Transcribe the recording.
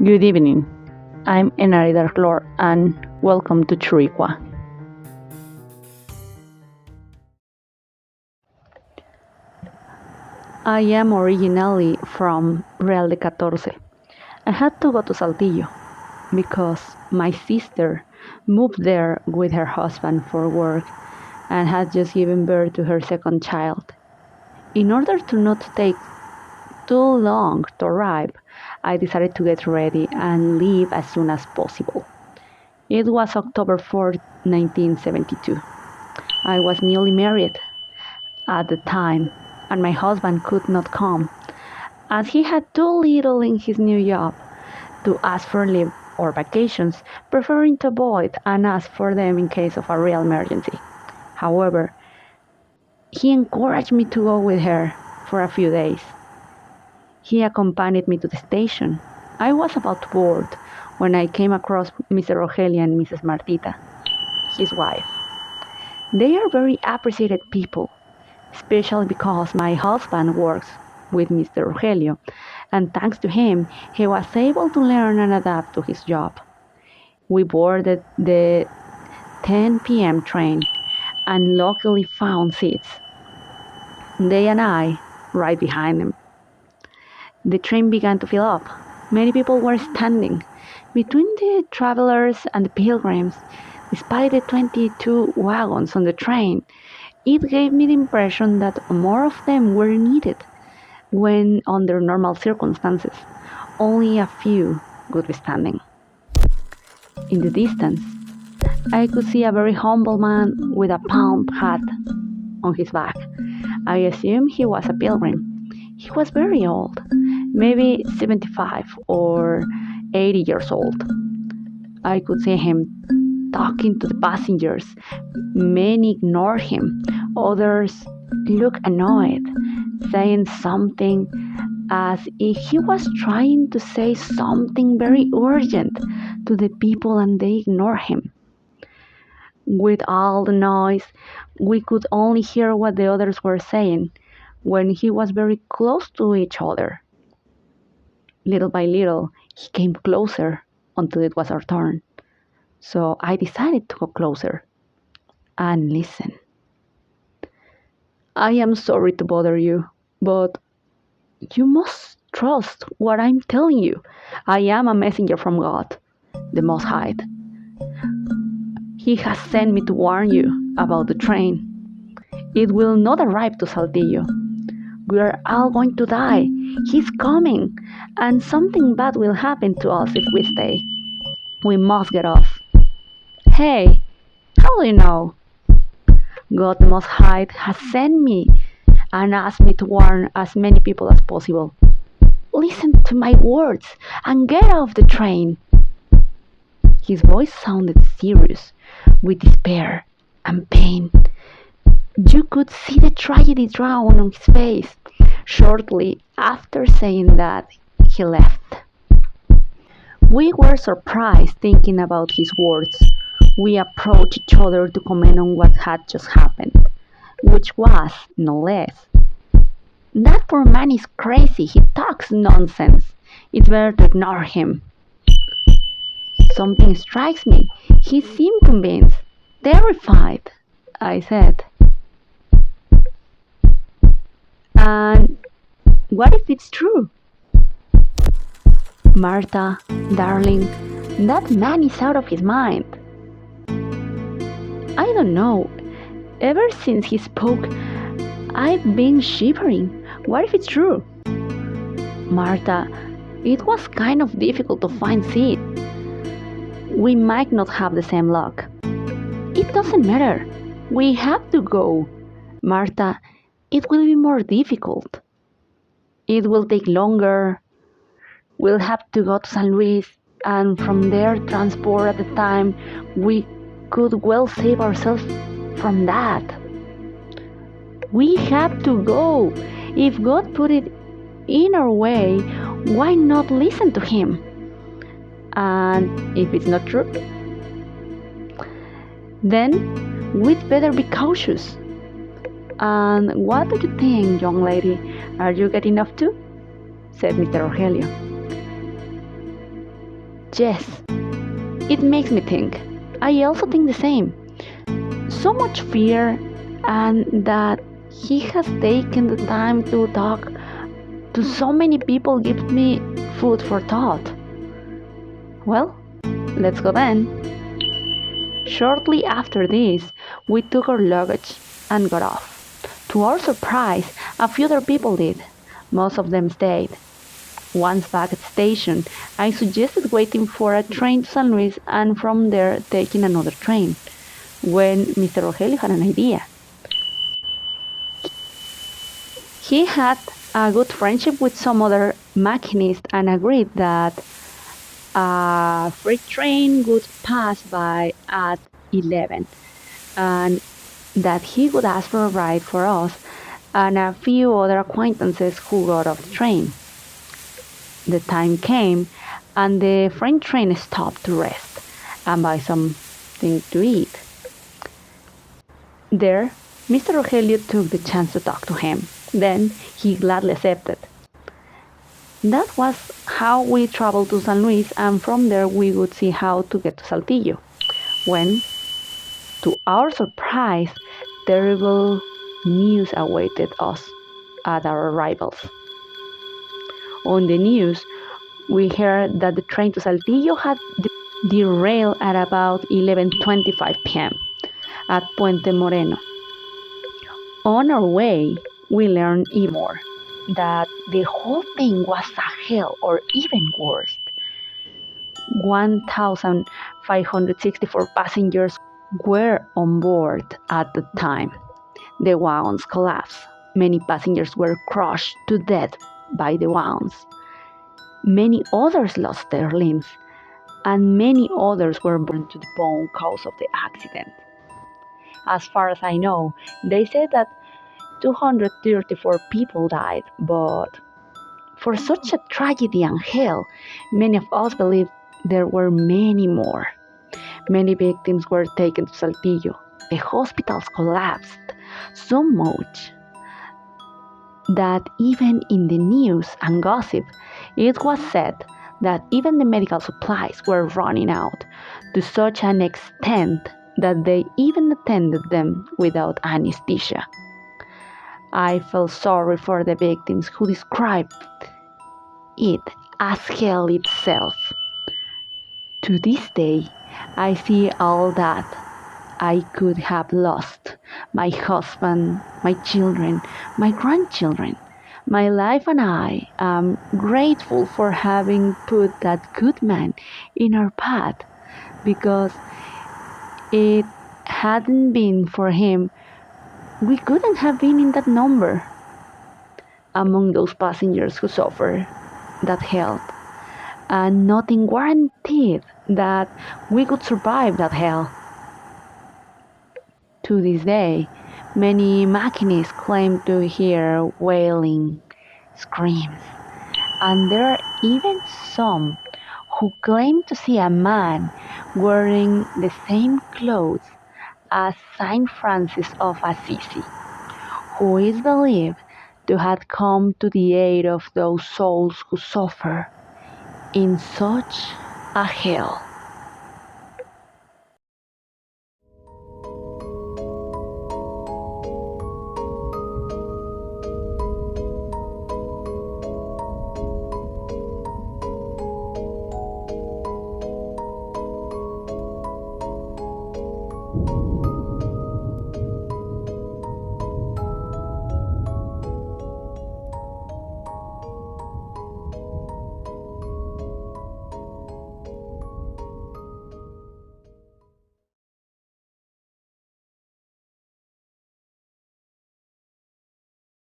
Good evening. I'm Enarida Lord and welcome to Churikua. I am originally from Real de Catorce. I had to go to Saltillo because my sister moved there with her husband for work and had just given birth to her second child. In order to not take too long to arrive, I decided to get ready and leave as soon as possible. It was October 4th, 1972. I was newly married at the time, and my husband could not come, as he had too little in his new job to ask for leave or vacations, preferring to avoid and ask for them in case of a real emergency. However, he encouraged me to go with her for a few days. He accompanied me to the station. I was about to board when I came across Mr. Rogelio and Mrs. Martita, his wife. They are very appreciated people, especially because my husband works with Mr. Rogelio, and thanks to him, he was able to learn and adapt to his job. We boarded the 10 p.m. train and luckily found seats. They and I right behind them. The train began to fill up. Many people were standing. Between the travelers and the pilgrims, despite the 22 wagons on the train, it gave me the impression that more of them were needed when under normal circumstances. Only a few would be standing. In the distance, I could see a very humble man with a palm hat on his back. I assume he was a pilgrim. He was very old, maybe 75 or 80 years old. I could see him talking to the passengers. Many ignored him. Others looked annoyed, saying something as if he was trying to say something very urgent to the people and they ignored him. With all the noise, we could only hear what the others were saying when he was very close to each other. Little by little, he came closer until it was our turn. So I decided to go closer and listen. I am sorry to bother you, but you must trust what I'm telling you. I am a messenger from God, the Most High. He has sent me to warn you about the train. It will not arrive to Saltillo. We are all going to die. He's coming, and something bad will happen to us if we stay. We must get off. Hey, how do you know? God the Most High has sent me and asked me to warn as many people as possible. Listen to my words and get off the train. His voice sounded serious, with despair and pain. You could see the tragedy drawn on his face. Shortly after saying that, he left. We were surprised thinking about his words. We approached each other to comment on what had just happened, which was, no less, that poor man is crazy. He talks nonsense. It's better to ignore him. Something strikes me. He seemed convinced, terrified, I said. And what if it's true? Martha, darling, that man is out of his mind. I don't know. Ever since he spoke, I've been shivering. What if it's true? Martha, it was kind of difficult to find seat. We might not have the same luck. It doesn't matter. We have to go. Martha, it will be more difficult. It will take longer. We'll have to go to San Luis, and from there transport at the time. We could well save ourselves from that. We have to go. If God put it in our way, why not listen to Him? And if it's not true, then we'd better be cautious. And what do you think, young lady? Are you getting enough too? Said Mr. Rogelio. Yes, it makes me think. I also think the same. So much fear, and that he has taken the time to talk to so many people gives me food for thought. Well, let's go then. Shortly after this, we took our luggage and got off. To our surprise, a few other people did. Most of them stayed. Once back at the station, I suggested waiting for a train to San Luis and from there taking another train, when Mr. Rogelio had an idea. He had a good friendship with some other machinist and agreed that a freight train would pass by at 11 and that he would ask for a ride for us and a few other acquaintances who got off the train. The time came and the freight train stopped to rest and buy something to eat. There, Mr. Rogelio took the chance to talk to him. Then he gladly accepted. That was how we traveled to San Luis, and from there we would see how to get to Saltillo. When, to our surprise, terrible news awaited us at our arrivals. On the news, we heard that the train to Saltillo had derailed at about 11:25 p.m. at Puente Moreno. On our way, we learned even more that the whole thing was a hell, or even worse. 1,564 passengers were on board at the time. The wagons collapsed. Many passengers were crushed to death by the wagons. Many others lost their limbs, and many others were burned to the bone cause of the accident. As far as I know, they said that 234 people died, but for such a tragedy and hell, many of us believe there were many more. Many victims were taken to Saltillo. The hospitals collapsed so much that even in the news and gossip, it was said that even the medical supplies were running out to such an extent that they even attended them without anesthesia. I felt sorry for the victims who described it as hell itself. To this day, I see all that I could have lost: my husband, my children, my grandchildren. My life, and I am grateful for having put that good man in our path, because it hadn't been for him, we couldn't have been in that number among those passengers who suffered that hell, and nothing guaranteed that we could survive that hell. To this day, many machinists claim to hear wailing screams, and there are even some who claim to see a man wearing the same clothes as Saint Francis of Assisi, who is believed to have come to the aid of those souls who suffer in such a hell.